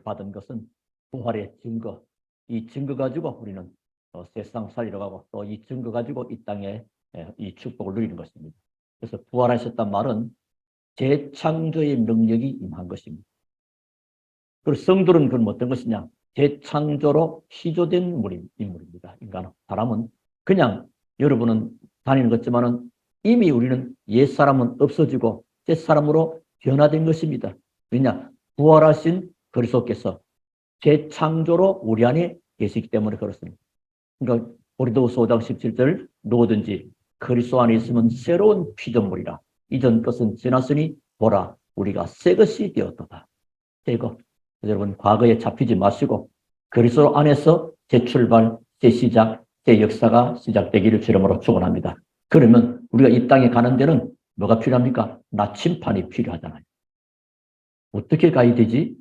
받은 것은 부활의 증거. 이 증거 가지고 우리는 세상 살리러 가고 또 이 증거 가지고 이 땅에 이 축복을 누리는 것입니다. 그래서 부활하셨단 말은 재창조의 능력이 임한 것입니다. 그리고 성도는 그럼 어떤 것이냐? 재창조로 희조된 인물입니다. 인간은. 사람은 그냥 여러분은 다니는 것지만은 이미 우리는 옛사람은 없어지고 옛사람으로 변화된 것입니다. 왜냐? 부활하신 그리스도께서 재창조로 우리 안에 계시기 때문에 그렇습니다. 그러니까 고린도후서 5장 17절 누구든지 그리스도 안에 있으면 새로운 피조물이라. 이전 것은 지났으니 보라 우리가 새 것이 되었도다. 새것. 여러분 과거에 잡히지 마시고 그리스도 안에서 재출발, 재시작, 재역사가 시작되기를 주름으로 축원합니다. 그러면 우리가 이 땅에 가는 데는 뭐가 필요합니까? 나침판이 필요하잖아요. 어떻게 가야 되지?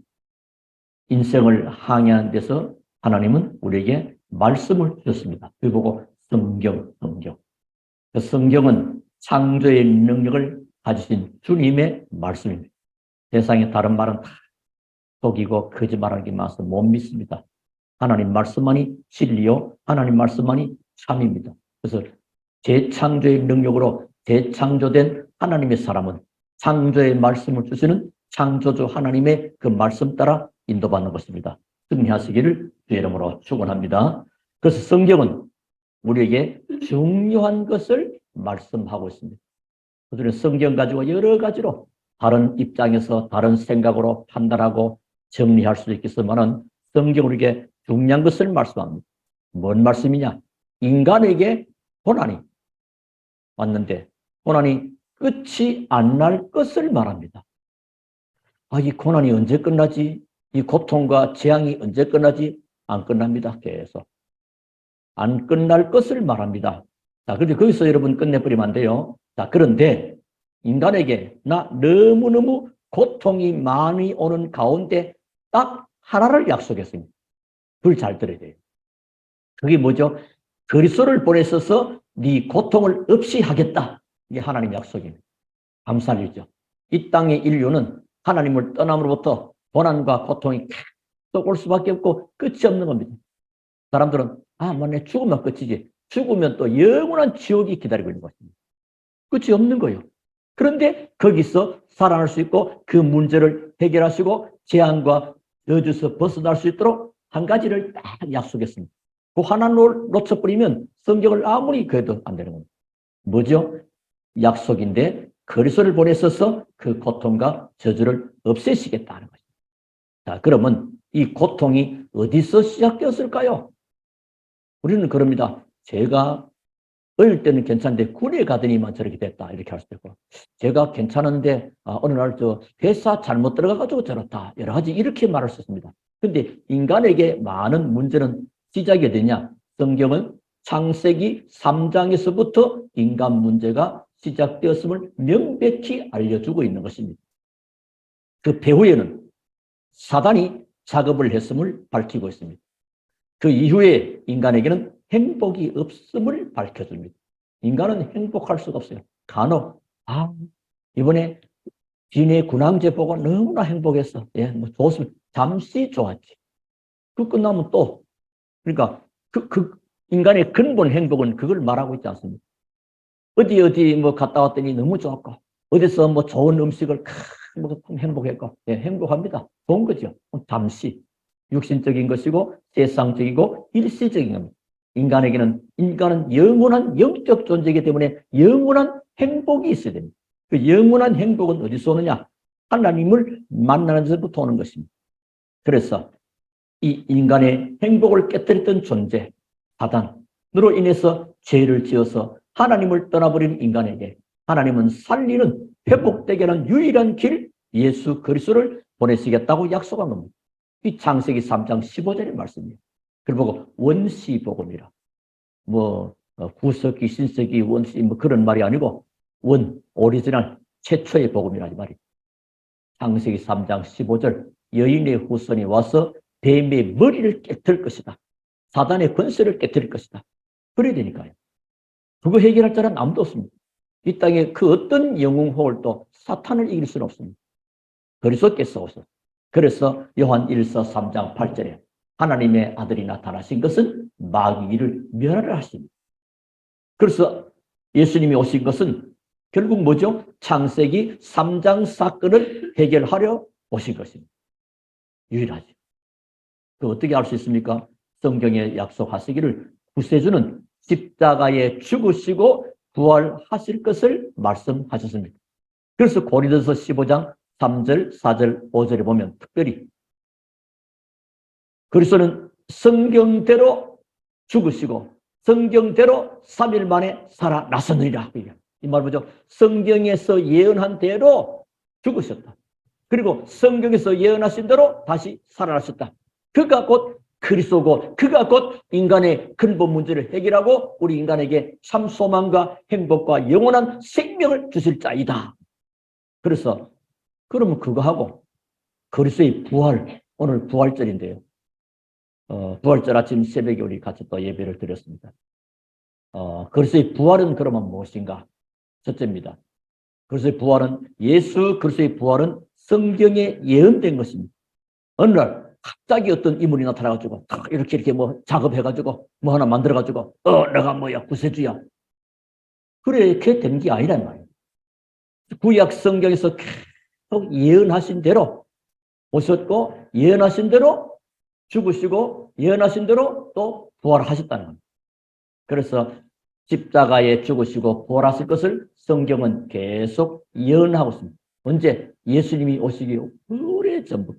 인생을 항해하는 데서 하나님은 우리에게 말씀을 주셨습니다. 그리고 성경. 그 성경은 창조의 능력을 가지신 주님의 말씀입니다. 세상에 다른 말은 다 속이고 거짓말하는 게 많아서 못 믿습니다. 하나님 말씀만이 진리요, 하나님 말씀만이 참입니다. 그래서 재창조의 능력으로 재창조된 하나님의 사람은 창조의 말씀을 주시는 창조주 하나님의 그 말씀 따라 인도받는 것입니다. 승리하시기를 주의 이름으로 축원합니다. 그래서 성경은 우리에게 중요한 것을 말씀하고 있습니다. 그들은 성경 가지고 여러 가지로 다른 입장에서 다른 생각으로 판단하고 정리할 수도 있겠지만은 성경은 우리에게 중요한 것을 말씀합니다. 뭔 말씀이냐? 인간에게 고난이 왔는데 고난이 끝이 안 날 것을 말합니다. 이 고난이 언제 끝나지? 이 고통과 재앙이 언제 끝나지? 안 끝납니다. 계속. 안 끝날 것을 말합니다. 자, 그런데 거기서 여러분 끝내버리면 안 돼요. 자, 그런데 인간에게 나 너무너무 고통이 많이 오는 가운데 딱 하나를 약속했습니다. 그걸 잘 들어야 돼요. 그게 뭐죠? 그리스도를 보내셔서 네 고통을 없이 하겠다. 이게 하나님 약속입니다. 감사할 일이죠. 이 땅의 인류는 하나님을 떠남으로부터 고난과 고통이 계속 올 수밖에 없고 끝이 없는 겁니다. 사람들은 만약 죽으면 끝이지. 죽으면 또 영원한 지옥이 기다리고 있는 것입니다. 끝이 없는 거예요. 그런데 거기서 살아날 수 있고 그 문제를 해결하시고 재앙과 저주에서 벗어날 수 있도록 한 가지를 딱 약속했습니다. 그 하나를 놓쳐버리면 성경을 아무리 그래도 안 되는 겁니다. 뭐죠? 약속인데 그리스도를 보내셔서 그 고통과 저주를 없애시겠다는 것입니다. 자, 그러면 이 고통이 어디서 시작되었을까요? 우리는 그럽니다. 제가 어릴 때는 괜찮은데 군에 가더니만 저렇게 됐다 이렇게 할 수도 있고 제가 괜찮은데 어느 날 회사 잘못 들어가가지고 저렇다 여러 가지 이렇게 말할 수 있습니다. 근데 인간에게 많은 문제는 시작이 되냐? 성경은 창세기 3장에서부터 인간 문제가 시작되었음을 명백히 알려주고 있는 것입니다. 그 배후에는 사단이 작업을 했음을 밝히고 있습니다. 그 이후에 인간에게는 행복이 없음을 밝혀줍니다. 인간은 행복할 수가 없어요. 간혹 이번에 진해 군항제 보고 너무나 행복했어. 좋았으면 잠시 좋았지. 그 끝나면 또 그러니까 그 인간의 근본 행복은 그걸 말하고 있지 않습니까? 어디 갔다 왔더니 너무 좋았고 어디서 좋은 음식을 행복했고 행복합니다. 좋은 거죠. 잠시 육신적인 것이고 세상적이고 일시적인 겁니다. 인간은 영원한 영적 존재이기 때문에 영원한 행복이 있어야 됩니다. 그 영원한 행복은 어디서 오느냐? 하나님을 만나는 데서부터 오는 것입니다. 그래서 이 인간의 행복을 깨뜨렸던 존재, 사단으로 인해서 죄를 지어서 하나님을 떠나버린 인간에게 하나님은 살리는 회복되게 하는 유일한 길 예수 그리스도를 보내시겠다고 약속한 겁니다. 이 창세기 3장 15절의 말씀이에요. 그리고 원시복음이라 구석기, 신석기, 원시 그런 말이 아니고 오리지널 최초의 복음이라 이 말이에요. 창세기 3장 15절 여인의 후손이 와서 뱀의 머리를 깨뜨릴 것이다. 사단의 권세를 깨뜨릴 것이다. 그래야 되니까요. 그거 해결할 자는 아무도 없습니다. 이 땅에 그 어떤 영웅 호울도 사탄을 이길 수는 없습니다. 그리스도께서 오셔서 그래서 요한 1서 3장 8절에 하나님의 아들이 나타나신 것은 마귀를 멸하려 하십니다. 그래서 예수님이 오신 것은 결국 뭐죠? 창세기 3장 사건을 해결하려 오신 것입니다. 유일하죠. 그 어떻게 알 수 있습니까? 성경에 약속하시기를 구세주는 십자가에 죽으시고 부활하실 것을 말씀하셨습니다. 그래서 고린도서 15장 3절, 4절, 5절에 보면 특별히 그리스도는 성경대로 죽으시고 성경대로 3일 만에 살아나셨느니라. 이 말 보죠. 성경에서 예언한 대로 죽으셨다. 그리고 성경에서 예언하신 대로 다시 살아나셨다. 그가 곧 그리스도고 그가 곧 인간의 근본 문제를 해결하고 우리 인간에게 참 소망과 행복과 영원한 생명을 주실 자이다. 그래서 그러면 그거 하고 그리스도의 부활, 오늘 부활절인데요. 부활절 아침 새벽에 우리 같이 또 예배를 드렸습니다. 그리스도의 부활은 그러면 무엇인가? 첫째입니다. 그리스도의 부활은 예수 그리스도의 부활은 성경에 예언된 것입니다. 어느 날 갑자기 어떤 인물이 나타나가지고 이렇게 뭐 작업해가지고 뭐 하나 만들어가지고 내가 뭐야 구세주야. 그렇게 된 게 아니란 말이에요. 구약 성경에서 계속 예언하신 대로 오셨고 예언하신 대로 죽으시고 예언하신 대로 또 부활하셨다는 겁니다. 그래서 십자가에 죽으시고 부활하실 것을 성경은 계속 예언하고 있습니다. 언제? 예수님이 오시기 오래전부터.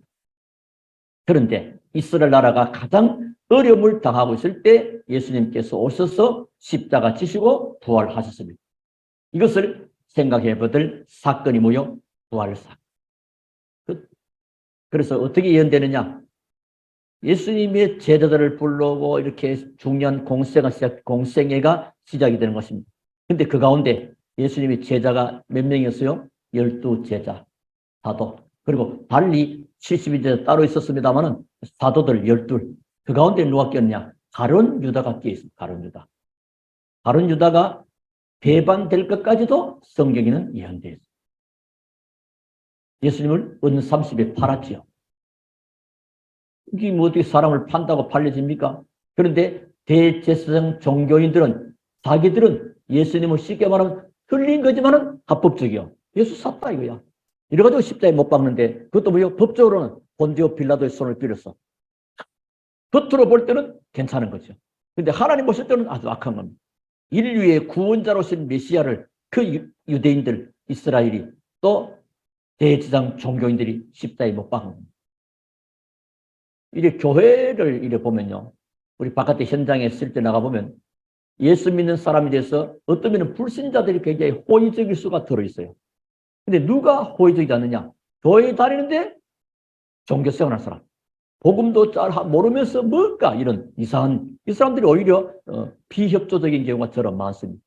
그런데 이스라엘 나라가 가장 어려움을 당하고 있을 때 예수님께서 오셔서 십자가 지시고 부활하셨습니다. 이것을 생각해 보들 사건이 뭐요? 부활사건. 그래서 어떻게 예언되느냐? 예수님의 제자들을 부르고 이렇게 중요한 공생애가 시작이 되는 것입니다. 근데 그 가운데 예수님의 제자가 몇 명이었어요? 12제자, 사도. 그리고 달리 70제자 따로 있었습니다만은 사도들 12. 그 가운데 누가 꼈냐? 가룟 유다가 끼어 있습니다. 가룟 유다. 가룟 유다가 배반될 것까지도 성경에는 예언되어 있습니다. 예수님을 은 30에 팔았지요. 이게 뭐 어떻게 사람을 판다고 팔려집니까? 그런데 대제사장 종교인들은 자기들은 예수님을 쉽게 말하면 틀린 거지만은 합법적이요. 예수 샀다 이거야. 이래가지고 십자가에 못 박는데 그것도 뭐요? 법적으로는 본디오 빌라도의 손을 빌었어. 겉으로 볼 때는 괜찮은 거죠. 근데 하나님 보실 때는 아주 악한 겁니다. 인류의 구원자로신 메시아를 그 유대인들, 이스라엘이 또 대제사장 종교인들이 십자가에 못 박은 겁니다. 이래 교회를 이래 보면요. 우리 바깥에 현장에 쓸 때 나가보면 예수 믿는 사람에 대해서 어떤 면은 불신자들이 굉장히 호의적일 수가 들어있어요. 근데 누가 호의적이지 않느냐? 교회에 다니는데 종교생활하는 사람. 복음도 잘 모르면서 뭘까? 이런 이상한, 이 사람들이 오히려 비협조적인 경우가 저런 많습니다.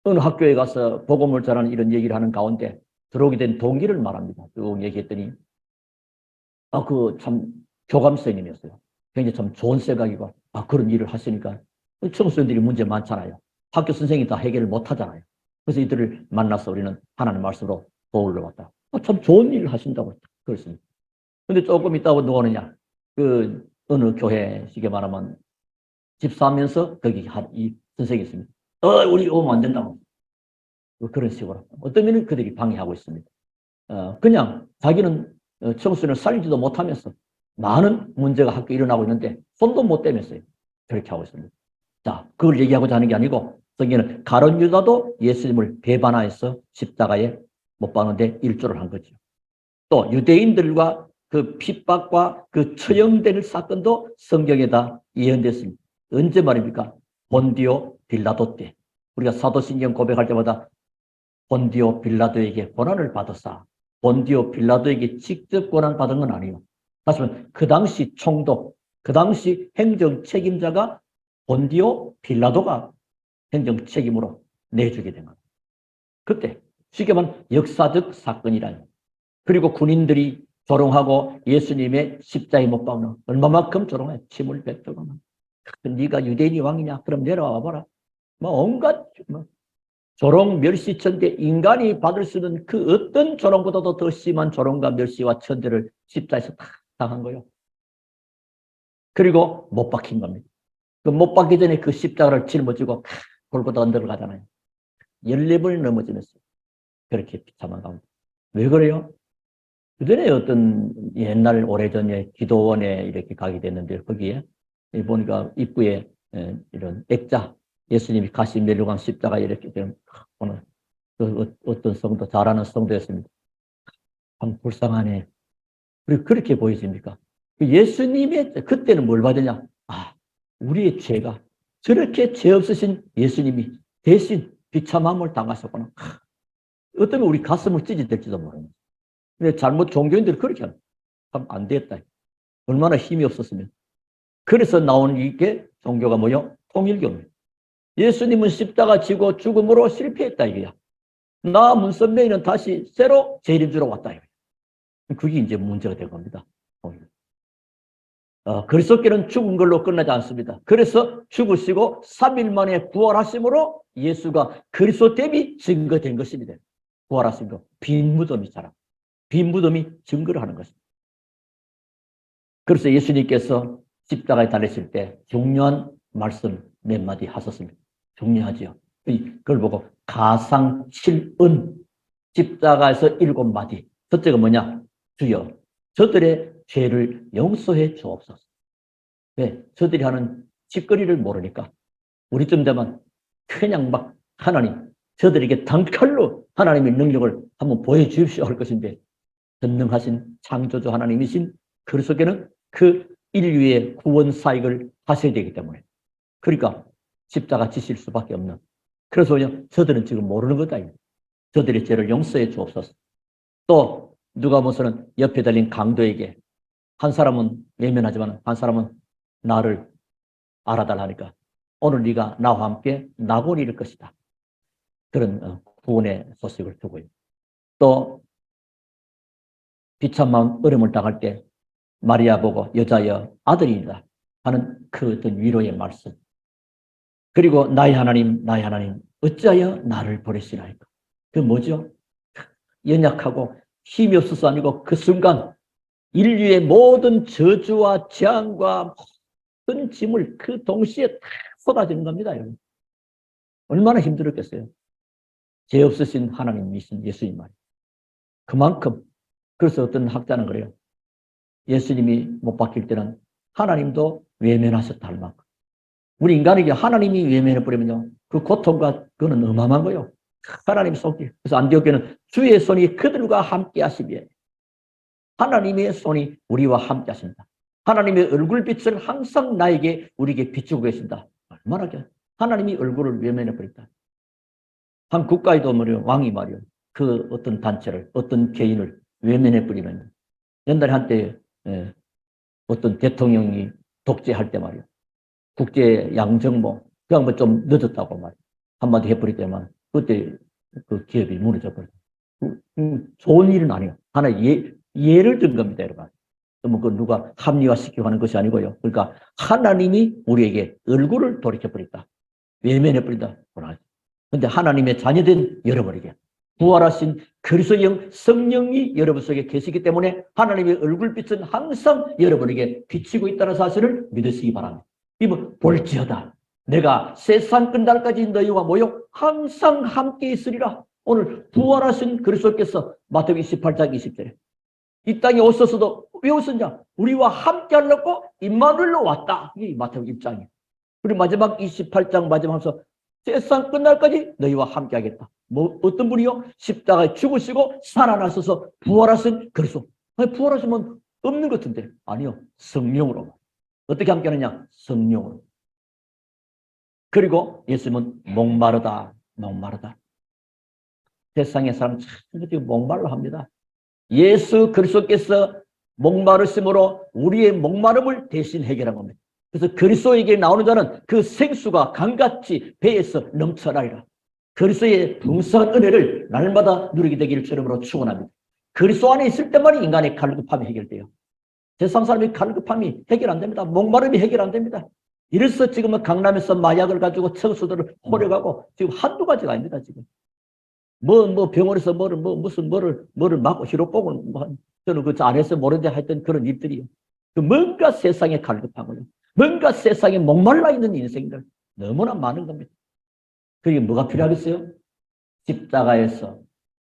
어느 학교에 가서 복음을 잘하는 이런 얘기를 하는 가운데 들어오게 된 동기를 말합니다. 쭉 얘기했더니 그 참 교감선생님이었어요. 굉장히 참 좋은 생각이고 그런 일을 하시니까 청소년들이 문제 많잖아요. 학교 선생님이 다 해결을 못 하잖아요. 그래서 이들을 만나서 우리는 하나님 말씀으로 도울러 왔다. 참 좋은 일을 하신다고 그랬습니다. 근데 조금 있다가 누가 오느냐? 그 어느 교회 쉽게 말하면 집사하면서 거기 이 선생님이 있습니다. 우리 오면 안 된다고. 그런 식으로. 어떤 면은 그들이 방해하고 있습니다. 그냥 자기는 청소년을 살리지도 못하면서 많은 문제가 학교에 일어나고 있는데 손도 못 대면서요. 그렇게 하고 있습니다. 자, 그걸 얘기하고자 하는 게 아니고 성경에는 가룟 유다도 예수님을 배반하여서 십자가에 못 박는데 일조를 한 거죠. 또 유대인들과 그 핍박과 그 처형될 사건도 성경에다 예언됐습니다. 언제 말입니까? 본디오 빌라도 때. 우리가 사도신경 고백할 때마다 본디오 빌라도에게 고난을 받았사. 본디오 빌라도에게 직접 고난 받은 건 아니에요. 다시 말하면 그 당시 총독, 그 당시 행정 책임자가 본디오 빌라도가 행정 책임으로 내주게 된 겁니다. 그때 쉽게 말하면 역사적 사건이라니. 그리고 군인들이 조롱하고 예수님의 십자가에 못 박는 얼마만큼 조롱해? 침을 뱉고 네가 유대인이 왕이냐? 그럼 내려와 봐라. 뭐 온갖 조롱, 멸시, 천대, 인간이 받을 수 있는 그 어떤 조롱보다도 더 심한 조롱과 멸시와 천대를 십자에서 다 당한 거예요. 그리고 못 박힌 겁니다. 그 못 박기 전에 그 십자가를 짊어지고 골고다 언덕을 가잖아요. 14번이 넘어지면서 그렇게 비참한 가운데. 왜 그래요? 그전에 어떤 옛날 오래전에 기도원에 이렇게 가게 됐는데 거기에 보니까 입구에 이런 액자, 예수님이 가시 멸류관 십자가 이렇게 된 오늘 어떤 성도, 잘하는 성도였습니다. 참 불쌍하네. 그리고 그렇게 보여집니까? 예수님의, 그때는 뭘 받으냐? 아, 우리의 죄가 저렇게 죄 없으신 예수님이 대신 비참함을 당하셨구나. 어쩌면 우리 가슴을 찢어질지도 모르는. 근데 잘못 종교인들이 그렇게 하면 참 안 됐다. 얼마나 힘이 없었으면. 그래서 나온 이게 종교가 뭐요? 통일교입니다. 예수님은 십자가 지고 죽음으로 실패했다 이거야. 나 문선명이는 다시 새로 재림주로 왔다 이거야. 그게 이제 문제가 된 겁니다. 그리스도께는 죽은 걸로 끝나지 않습니다. 그래서 죽으시고 3일 만에 부활하심으로 예수가 그리스도 대비 증거된 것입니다. 부활하신 거. 빈 무덤이 자라. 빈 무덤이 증거를 하는 것입니다. 그래서 예수님께서 십자가에 달리실 때 중요한 말씀 몇 마디 하셨습니다. 중요하지요. 그걸 보고 가상 7은 십자가에서 7마디. 첫째가 뭐냐? 주여 저들의 죄를 용서해 주옵소서. 왜? 저들이 하는 짓거리를 모르니까 우리쯤 되면 그냥 막 하나님 저들에게 단칼로 하나님의 능력을 한번 보여주십시오 할 것인데 전능하신 창조주 하나님이신 그리스도께는 그 인류의 구원 사역을 하셔야 되기 때문에 그러니까 십자가 지실 수밖에 없는 그래서 저들은 지금 모르는 거다. 저들의 죄를 용서해 주옵소서. 또 누가복음서는 옆에 달린 강도에게 한 사람은 외면하지만 한 사람은 나를 알아달라 하니까 오늘 네가 나와 함께 낙원이 이룰 것이다. 그런 구원의 소식을 두고요. 또 비참한 어려움을 당할 때 마리아 보고 여자여 아들이다 하는 그 어떤 위로의 말씀. 그리고 나의 하나님 어찌하여 나를 버리시나이까. 그 뭐죠? 연약하고 힘이 없어서 아니고 그 순간 인류의 모든 저주와 재앙과 모든 짐을 그 동시에 다 쏟아지는 겁니다. 여러분. 얼마나 힘들었겠어요. 죄 없으신 하나님이신 예수님 말이에요. 그만큼 그래서 어떤 학자는 그래요. 예수님이 못 박힐 때는 하나님도 외면하셨다 할 만큼. 우리 인간에게 하나님이 외면해버리면요. 그 고통과 그거는 어마어마한 거예요. 하나님 손길. 그래서 안디옥교는 주의 손이 그들과 함께 하시며 하나님의 손이 우리와 함께 하신다. 하나님의 얼굴빛을 항상 우리에게 비추고 계신다. 얼마나 하나님이 얼굴을 외면해버린다. 한 국가에도 왕이 말이요. 그 어떤 단체를, 어떤 개인을 외면해버리면 옛날에 한때 어떤 대통령이 독재할 때 말이요. 국제 양정모, 그 양반 좀 늦었다고 말이요. 한마디 해버리더만 그때 그 기업이 무너져버렸어요. 좋은 일은 아니에요. 하나 예를 든 겁니다, 여러분. 그 누가 합리화시키고 하는 것이 아니고요. 그러니까 하나님이 우리에게 얼굴을 돌이켜버렸다. 외면해버린다. 그런데 하나님의 자녀된 여러분에게 부활하신 그리스도의 성령이 여러분 속에 계시기 때문에 하나님의 얼굴빛은 항상 여러분에게 비치고 있다는 사실을 믿으시기 바랍니다. 이뭐 볼지어다. 내가 세상 끝날까지 너희와 모여 항상 함께 있으리라. 오늘 부활하신 그리스도께서 마태복음 28장 20절에 이 땅에 오셔서도 왜 오셨냐? 우리와 함께 하려고 임마누엘로 왔다. 이게 마태복음 입장이에요. 그리고 마지막 28장 마지막에서 세상 끝날까지 너희와 함께 하겠다. 뭐 어떤 분이요? 십자가에 죽으시고 살아나셔서 부활하신 그리스도. 아니, 부활하시면 없는 것 같은데 아니요. 성령으로. 어떻게 함께 하느냐? 성령으로. 그리고 예수님은 목마르다. 세상의 사람 참 목말라 합니다. 예수 그리스도께서 목마르심으로 우리의 목마름을 대신 해결한 겁니다. 그래서 그리스도에게 나오는 자는 그 생수가 강같이 배에서 넘쳐나리라. 그리스도의 풍성한 은혜를 날마다 누리게 되기를 주님으로 축원합니다. 그리스도 안에 있을 때만 인간의 갈급함이 해결돼요. 세상 사람이 갈급함이 해결 안 됩니다. 목마름이 해결 안 됩니다. 이래서 지금은 강남에서 마약을 가지고 청소들을 호려가고 지금 한두 가지가 아닙니다, 지금. 병원에서 무슨 뭐를 맞고 히로뽕을 저는 그 안에서 모르는데 하여튼 그런 일들이요. 그 뭔가 세상에 갈급한 거예요. 뭔가 세상에 목말라 있는 인생들 너무나 많은 겁니다. 그게 뭐가 필요하겠어요? 십자가에서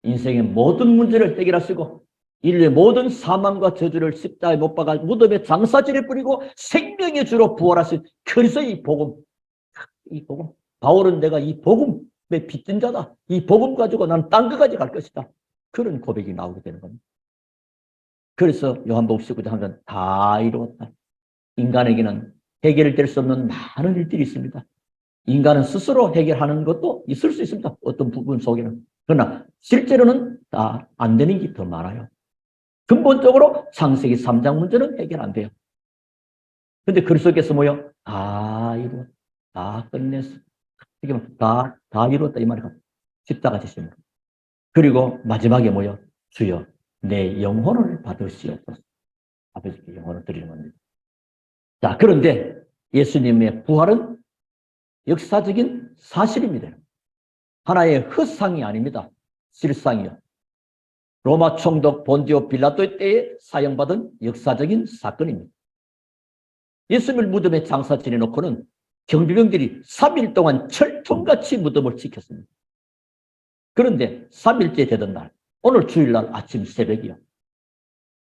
인생의 모든 문제를 해결하시고 인류의 모든 사망과 저주를 십자가에 못 박아 무덤에 장사지를 뿌리고 생명의 주로 부활하신 그리스도의 이 복음. 바울은 내가 이 복음에 빚진 자다. 이 복음 가지고 나는 딴 것까지 갈 것이다. 그런 고백이 나오게 되는 겁니다. 그래서 요한복음 19장 하면 다 이루었다. 인간에게는 해결될 수 없는 많은 일들이 있습니다. 인간은 스스로 해결하는 것도 있을 수 있습니다. 어떤 부분 속에는. 그러나 실제로는 다 안 되는 게 더 많아요. 근본적으로 창세기 3장 문제는 해결 안 돼요. 근데 그리스도께서 뭐요? 다 이루었다. 다 끝냈어. 다 이루었다. 이 말이야. 십자가 지심으로. 그리고 마지막에 뭐요? 주여, 내 영혼을 받으시옵소서. 아버지께 영혼을 드리는 겁니다. 자, 그런데 예수님의 부활은 역사적인 사실입니다. 하나의 허상이 아닙니다. 실상이요. 로마 총독 본디오 빌라토의 때에 사형받은 역사적인 사건입니다. 예수님을 무덤에 장사 지내놓고는 경비병들이 3일 동안 철통같이 무덤을 지켰습니다. 그런데 3일째 되던 날, 오늘 주일날 아침 새벽이요.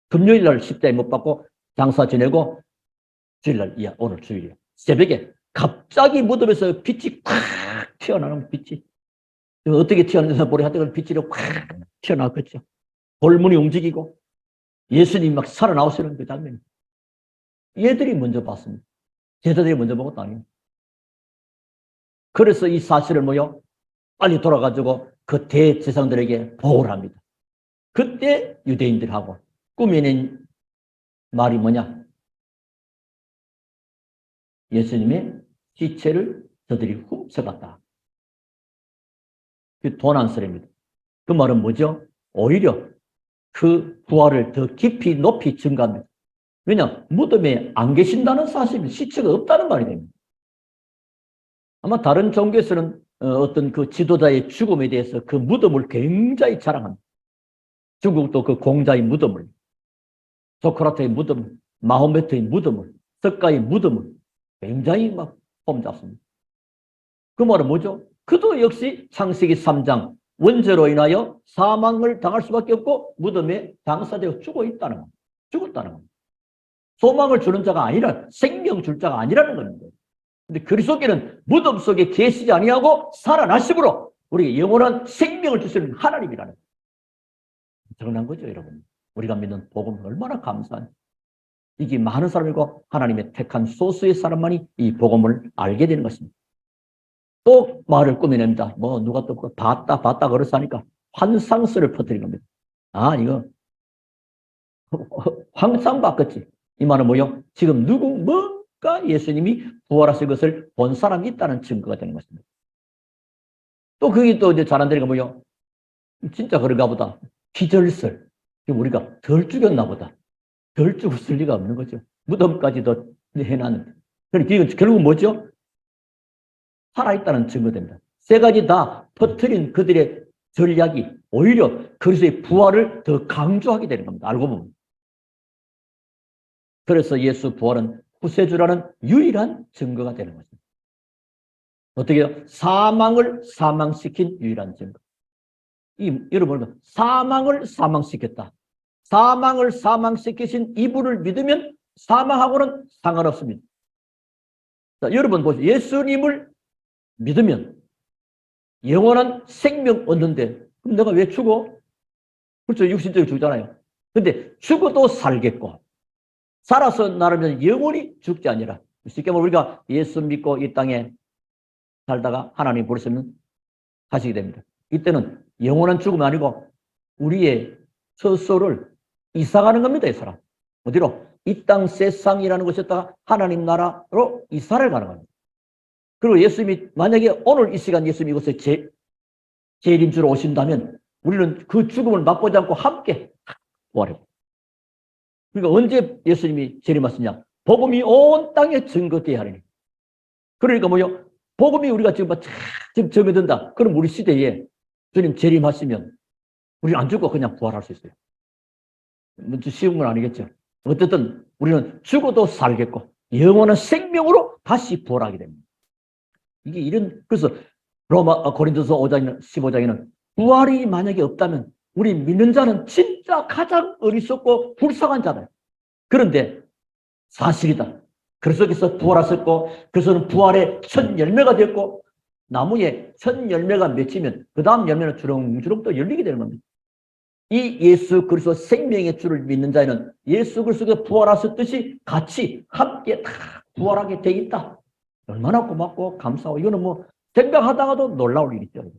금요일날 십자가에 못 박고 장사 지내고 주일날, 오늘 주일이요. 새벽에 갑자기 무덤에서 빛이 콱 튀어나오는 빛이. 어떻게 튀어나오는지 모르겠는데 빛이 콱 튀어나왔겠죠. 볼문이 움직이고 예수님이 막 살아나오시는 그 장면이. 얘들이 먼저 봤습니다. 제자들이 먼저 본 것도 아니에요. 그래서 이 사실을 뭐요? 빨리 돌아가지고 그 대제사장들에게 보고를 합니다. 그때 유대인들하고 꾸며낸 말이 뭐냐? 예수님의 시체를 저들이 훔쳐갔다. 그 도난설입니다. 그 말은 뭐죠? 오히려 그 부활을 더 깊이 높이 증가합니다. 왜냐? 무덤에 안 계신다는 사실이 시체가 없다는 말이 됩니다. 아마 다른 종교에서는 어떤 그 지도자의 죽음에 대해서 그 무덤을 굉장히 자랑합니다. 중국도 그 공자의 무덤을, 소크라테의 무덤을, 마호메트의 무덤을, 석가의 무덤을 굉장히 막 폼잡습니다. 그 말은 뭐죠? 그도 역시 창세기 3장 원죄로 인하여 사망을 당할 수밖에 없고 무덤에 장사되어 죽었다는 겁니다. 소망을 주는 자가 아니라 생명 줄 자가 아니라는 겁니다. 근데 그리스도께는 무덤 속에 계시지 아니하고 살아나심으로 우리에게 영원한 생명을 주시는 하나님이라는 거예요. 엄청난 거죠, 여러분. 우리가 믿는 복음은 얼마나 감사한. 이게 많은 사람이고 하나님의 택한 소수의 사람만이 이 복음을 알게 되는 것입니다. 또 말을 꾸며냅니다. 누가 또 봤다 그래서 하니까 환상설을 퍼뜨린 겁니다. 이거 환상 봤겠지. 이 말은 뭐요? 지금 뭔가 예수님이 부활하신 것을 본 사람이 있다는 증거가 되는 것입니다. 또 그게 또 이제 잘안되니까 뭐요? 진짜 그런가 보다. 기절설. 우리가 덜 죽였나 보다. 덜 죽었을 리가 없는 거죠. 무덤까지도 해놨는데. 그러니까 이건 결국은 뭐죠? 살아있다는 증거됩니다. 세 가지 다 퍼뜨린 그들의 전략이 오히려 그리스도의 부활을 더 강조하게 되는 겁니다. 알고 보면. 그래서 예수 부활은 구세주라는 유일한 증거가 되는 것입니다. 어떻게 해요? 사망을 사망시킨 유일한 증거. 여러분, 사망을 사망시켰다. 사망을 사망시키신 이분을 믿으면 사망하고는 상관없습니다. 자, 여러분 보세요. 예수님을 믿으면 영원한 생명 얻는데 그럼 내가 왜 죽어? 그렇죠. 육신적으로 죽잖아요. 근데 죽어도 살겠고 살아서 나라면 영원히 죽지 아니라 쉽게 말하면 우리가 예수 믿고 이 땅에 살다가 하나님 부르시면 가시게 됩니다. 이때는 영원한 죽음이 아니고 우리의 처소를 이사가는 겁니다. 이 사람. 어디로? 이 땅 세상이라는 곳에다가 하나님 나라로 이사를 가는 겁니다. 그리고 예수님이 만약에 오늘 이 시간 예수님이 이곳에 재림주로 오신다면 우리는 그 죽음을 맛보지 않고 함께 부활해요. 그러니까 언제 예수님이 재림하시냐? 복음이 온 땅에 증거되어야 하니 그러니까 뭐요? 복음이 우리가 지금 지금 정해진다. 그럼 우리 시대에 주님 재림하시면 우리는 안 죽고 그냥 부활할 수 있어요. 쉬운 건 아니겠죠. 어쨌든 우리는 죽어도 살겠고 영원한 생명으로 다시 부활하게 됩니다. 이게 그래서 고린도서 5장에는 15장에는 부활이 만약에 없다면 우리 믿는 자는 진짜 가장 어리석고 불쌍한 자다. 그런데 사실이다. 그리스도께서 부활하셨고 그래서는 부활의 첫 열매가 됐고 나무에 첫 열매가 맺히면 그 다음 열매는 주렁주렁 또 열리게 되는 겁니다. 이 예수 그리스도 생명의 주를 믿는 자에는 예수 그리스도가 부활하셨듯이 같이 함께 다 부활하게 돼 있다. 얼마나 고맙고 감사하고 이거는 뭐 생각하다가도 놀라울 일이죠.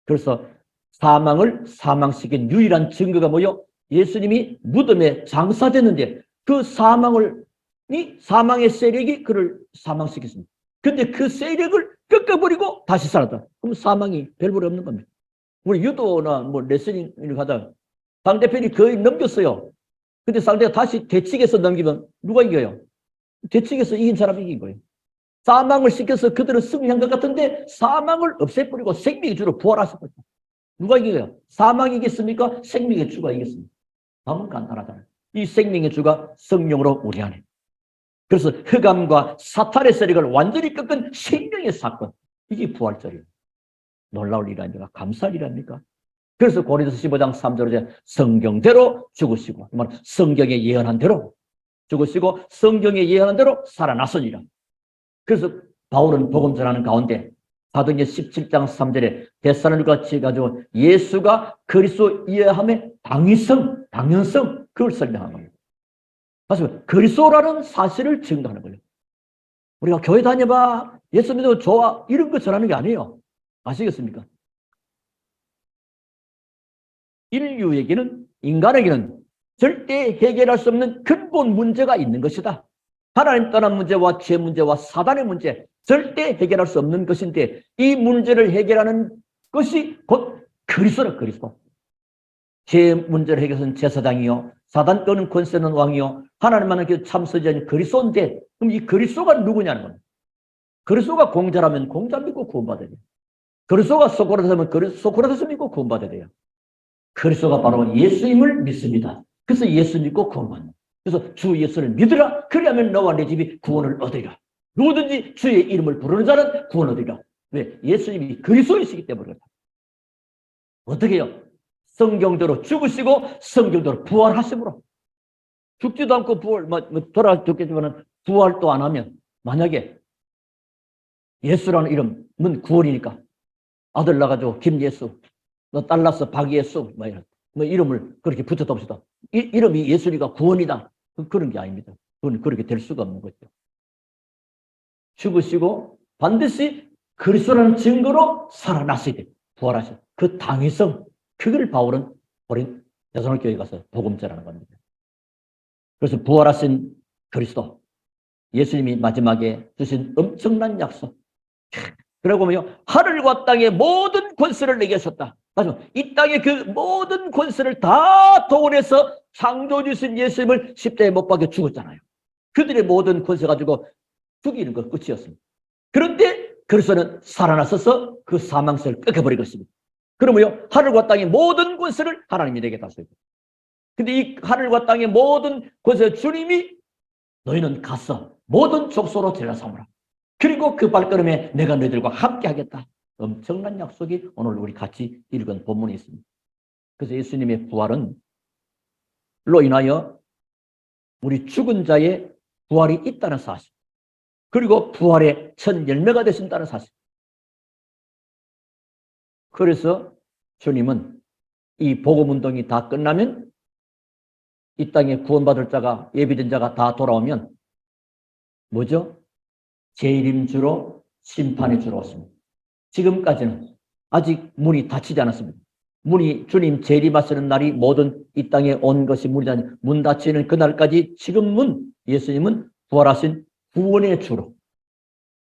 그래서 사망을 사망시킨 유일한 증거가 뭐요? 예수님이 무덤에 장사됐는데 그 사망의 세력이 그를 사망시켰습니다. 근데 그 세력을 꺾어버리고 다시 살았다. 그럼 사망이 별볼이 없는 겁니다. 우리 유도나 뭐 레슬링을 가다 상대편이 거의 넘겼어요. 근데 상대가 다시 대치기에서 넘기면 누가 이겨요? 대치기에서 이긴 사람이 이긴 거예요. 사망을 시켜서 그들은 승리한 것 같은데 사망을 없애버리고 생명의 주로 부활하셨거든요. 누가 이겨요? 사망이 이겼습니까? 생명의 주가 이겼습니다. 너무 간단하잖아요. 이 생명의 주가 성령으로 우리 안에. 그래서 흑암과 사탄의 세력을 완전히 꺾은 생명의 사건. 이게 부활절이에요. 놀라울 일 아닙니까? 감사할 일 아닙니까? 그래서 고린도서 15장 3절에 성경대로 죽으시고 성경에 예언한 대로 죽으시고 성경에 예언한 대로 살아났으니라. 그래서 바울은 복음 전하는 가운데 사도행전 17장 3절에 데살로니가 가지고 예수가 그리스도 이해함의 당연성 그걸 설명한 겁니다. 맞습니다. 그리스도라는 사실을 증거하는 거예요. 우리가 교회 다녀봐 예수 믿어 좋아 이런 거 전하는 게 아니에요. 아시겠습니까? 인간에게는 절대 해결할 수 없는 근본 문제가 있는 것이다. 하나님 떠난 문제와 죄 문제와 사단의 문제 절대 해결할 수 없는 것인데 이 문제를 해결하는 것이 곧 그리스도라. 그리스도. 죄 문제를 해결하는 제사장이요 사단 떠는 권세는 왕이요 하나님만은 참선자인 그리스도인데 그럼 이 그리스도가 누구냐는 겁니다. 그리스도가 공자라면 공자 믿고 구원받아야 돼요. 그리스도가 소크라테스면 소크라테스 믿고 구원받아야 돼요. 그리스도가 바로 예수님을 믿습니다. 그래서 예수 믿고 구원받는. 그래서 주 예수를 믿으라. 그리하면 너와 내 집이 구원을 얻으리라. 누구든지 주의 이름을 부르는 자는 구원 얻으리라. 왜? 예수님이 그리스도이시기 때문에. 어떻게 해요? 성경대로 죽으시고 성경대로 부활하심으로. 죽지도 않고 돌아 죽겠지만 부활도 안 하면 만약에 예수라는 이름은 구원이니까 아들 나가지고 김예수 너 딸 낳았어 박예수 뭐 이름을 그렇게 붙였다 봅시다. 이름이 예수니까 구원이다. 그런 게 아닙니다. 그건 그렇게 될 수가 없는 거죠. 죽으시고 반드시 그리스도라는 증거로 살아났어야 돼. 부활하셔. 그 당위성 그걸 바울은 고린 데살로니가 가서 복음 전하는 겁니다. 그래서 부활하신 그리스도 예수님이 마지막에 주신 엄청난 약속. 그러고 보면 하늘과 땅의 모든 권세를 내게 하셨다. 맞아. 이 땅의 그 모든 권세를 다 동원해서 창조해 주신 예수님을 십자가에 못 박혀 죽었잖아요. 그들의 모든 권세 가지고 죽이는 것 끝이었습니다. 그런데 그리스도는 살아나셔서 그 사망세를 꺾어버린 것입니다. 그러면요 하늘과 땅의 모든 권세를 하나님이 내게 다스려요. 근데 이 하늘과 땅의 모든 권세 주님이 너희는 가서 모든 족속으로 데려 삼으라. 그리고 그 발걸음에 내가 너희들과 함께 하겠다. 엄청난 약속이 오늘 우리 같이 읽은 본문에 있습니다. 그래서 예수님의 부활은 로 인하여 우리 죽은 자의 부활이 있다는 사실, 그리고 부활의 첫 열매가 되신다는 사실. 그래서 주님은 이 복음운동이 다 끝나면 이 땅에 구원받을 자가 예비된 자가 다 돌아오면 뭐죠? 재림주로 심판의 주로 왔습니다. 지금까지는 아직 문이 닫히지 않았습니다. 문이 주님 재림하시는 날이 모든 이 땅에 온 것이 문 닫히는 그날까지 지금은 예수님은 부활하신 구원의 주로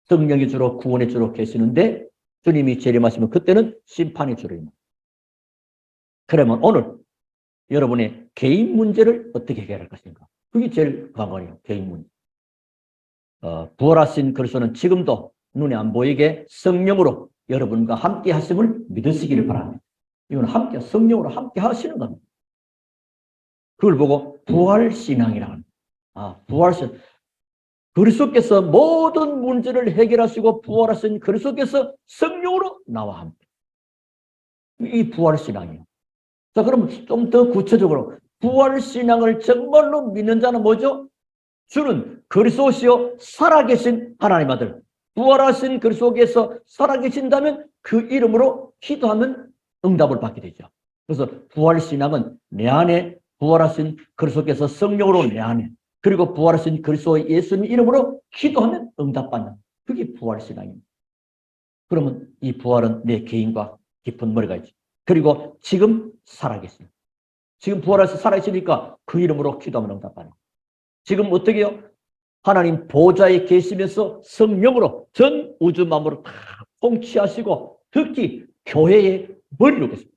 성령의 주로 구원의 주로 계시는데 주님이 재림하시면 그때는 심판의 주로입니다. 그러면 오늘 여러분의 개인 문제를 어떻게 해결할 것인가? 그게 제일 관건이에요. 개인 문제. 부활하신 그리스도는 지금도 눈에 안 보이게 성령으로 여러분과 함께 하심을 믿으시기를 바랍니다. 이건 함께 성령으로 함께 하시는 겁니다. 그걸 보고 부활신앙이라고 합니다. 부활신 그리스도께서 모든 문제를 해결하시고 부활하신 그리스도께서 성령으로 나와 함께. 이 부활신앙이에요. 자, 그럼 좀 더 구체적으로 부활신앙을 정말로 믿는 자는 뭐죠? 주는 그리스도시요 살아계신 하나님 아들. 부활하신 그리스도께서 살아계신다면 그 이름으로 기도하면 응답을 받게 되죠. 그래서 부활신앙은 내 안에 부활하신 그리스도께서 성령으로 내 안에 그리고 부활하신 그리스도 예수님 이름으로 기도하면 응답받는 그게 부활신앙입니다. 그러면 이 부활은 내 개인과 깊은 머리가 있죠. 그리고 지금 살아계십니다. 지금 부활해서 살아계시니까 그 이름으로 기도하면 응답받는 지금 어떻게 해요? 하나님 보좌에 계시면서 성령으로 전 우주 만물을 다 통치하시고 특히 교회의 머리로 계십니다.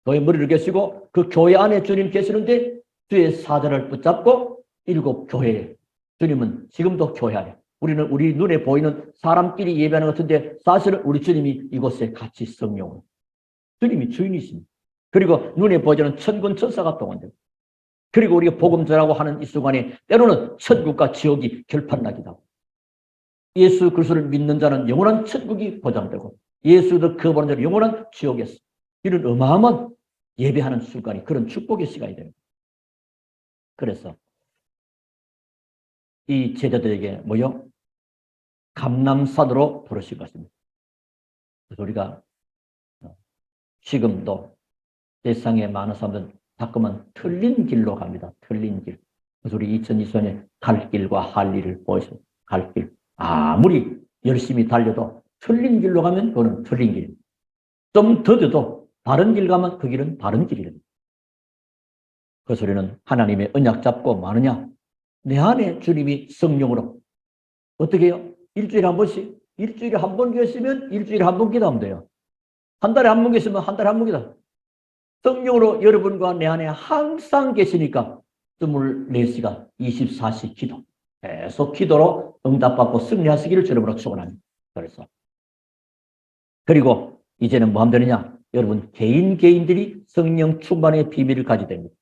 교회 머리로 계시고 그 교회 안에 주님 계시는데 주의 사자를 붙잡고 일곱 교회에 주님은 지금도 교회 안에 우리는 우리 눈에 보이는 사람끼리 예배하는 것 같은데 사실은 우리 주님이 이곳에 같이 성령으로 주님이 주인이십니다. 그리고 눈에 보이는 천군 천사가 동원되고 그리고 우리가 복음 전하고 하는 이 순간에 때로는 천국과 지옥이 결판나기도 하고 예수 그리스도를 믿는 자는 영원한 천국이 보장되고 예수도 그 보는 자는 영원한 지옥에서 이런 어마어마한 예배하는 순간이 그런 축복의 시간이 됩니다. 그래서 이 제자들에게 뭐요? 감람산으로 부르신 것입니다. 그래서 우리가 지금도 세상에 많은 사람들은 자꾸만 틀린 길로 갑니다. 틀린 길. 그래서 우리 2024년에 갈 길과 할 일을 보여서 갈 길. 아무리 열심히 달려도 틀린 길로 가면 그거는 틀린 길. 좀 더뎌도 바른 길 가면 그 길은 바른 길이랍니다. 그래서 우리는 하나님의 언약 잡고 마느냐? 내 안에 주님이 성령으로 어떻게 해요? 일주일에 한 번씩 일주일에 한 번 계시면 일주일에 한 번 기도하면 돼요. 한 달에 한 번 계시면 한 달에 한 번 기도. 성령으로 여러분과 내 안에 항상 계시니까 24시간 24시 기도. 계속 기도로 응답받고 승리하시기를 주님으로 축원합니다. 그리고 이제는 뭐 하면 되느냐? 여러분 개인들이 성령 충만의 비밀을 가지게 됩니다.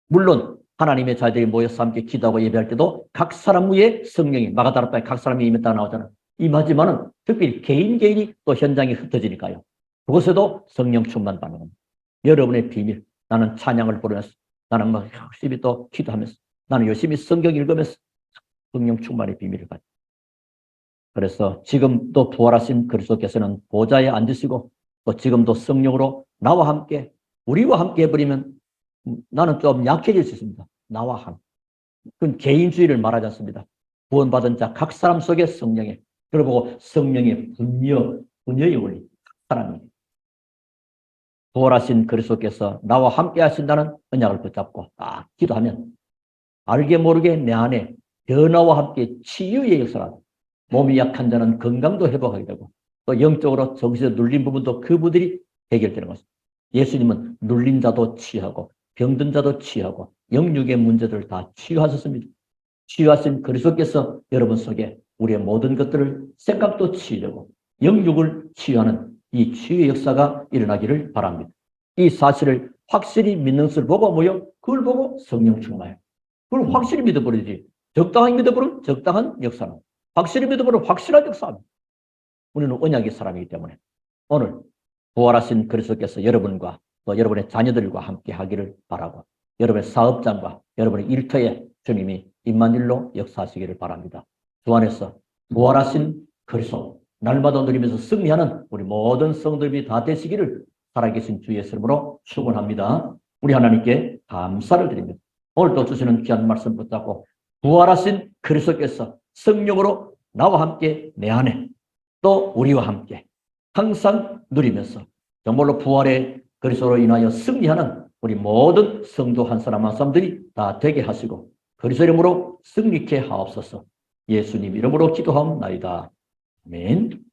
물론 하나님의 자녀들이 모여서 함께 기도하고 예배할 때도 각 사람 위에 성령이 마가다락방에 각 사람이 임했다 나오잖아요. 임하지만은 특별히 개인이 또 현장에 흩어지니까요. 그곳에도 성령 충만 받는 겁니다. 여러분의 비밀. 나는 찬양을 부르면서 나는 막 열심히 또 기도하면서 나는 열심히 성경 읽으면서 성령 충만의 비밀을 가지고 그래서 지금도 부활하신 그리스도께서는 보좌에 앉으시고 또 지금도 성령으로 나와 함께 우리와 함께 해버리면 나는 좀 약해질 수 있습니다. 나와 함께. 그건 개인주의를 말하지 않습니다. 구원받은 자 각 사람 속에 성령의 그리고 성령의 분여의 원리 사람이 부활하신 그리스도께서 나와 함께 하신다는 언약을 붙잡고 기도하면 알게 모르게 내 안에 변화와 함께 치유의 역사가 몸이 약한 자는 건강도 회복하게 되고 또 영적으로 정신에 눌린 부분도 그분들이 해결되는 것입니다. 예수님은 눌린 자도 치유하고 병든 자도 치유하고 영육의 문제들을 다 치유하셨습니다. 치유하신 그리스도께서 여러분 속에 우리의 모든 것들을 생각도 치유되고 영육을 치유하는 이 치유의 역사가 일어나기를 바랍니다. 이 사실을 확실히 믿는 것을 보고 뭐요? 그걸 보고 성령 충만해요. 그걸 확실히 믿어버리지. 적당히 믿어버리면 적당한 역사는. 확실히 믿어버리면 확실한 역사입니다. 우리는 언약의 사람이기 때문에 오늘 부활하신 그리스도께서 여러분과 또 여러분의 자녀들과 함께 하기를 바라고 여러분의 사업장과 여러분의 일터에 주님이 임마누엘로 역사하시기를 바랍니다. 주 안에서 부활하신 그리스도 날마다 누리면서 승리하는 우리 모든 성도들이 다 되시기를 살아계신 주 예수 이름으로 축원합니다. 우리 하나님께 감사를 드립니다. 오늘 또 주시는 귀한 말씀 붙잡고 부활하신 그리스도께서 성령으로 나와 함께 내 안에 또 우리와 함께 항상 누리면서 정말로 부활의 그리스도로 인하여 승리하는 우리 모든 성도 한 사람 한 사람들이 다 되게 하시고 그리스도 이름으로 승리케 하옵소서. 예수님 이름으로 기도하옵나이다. 아멘.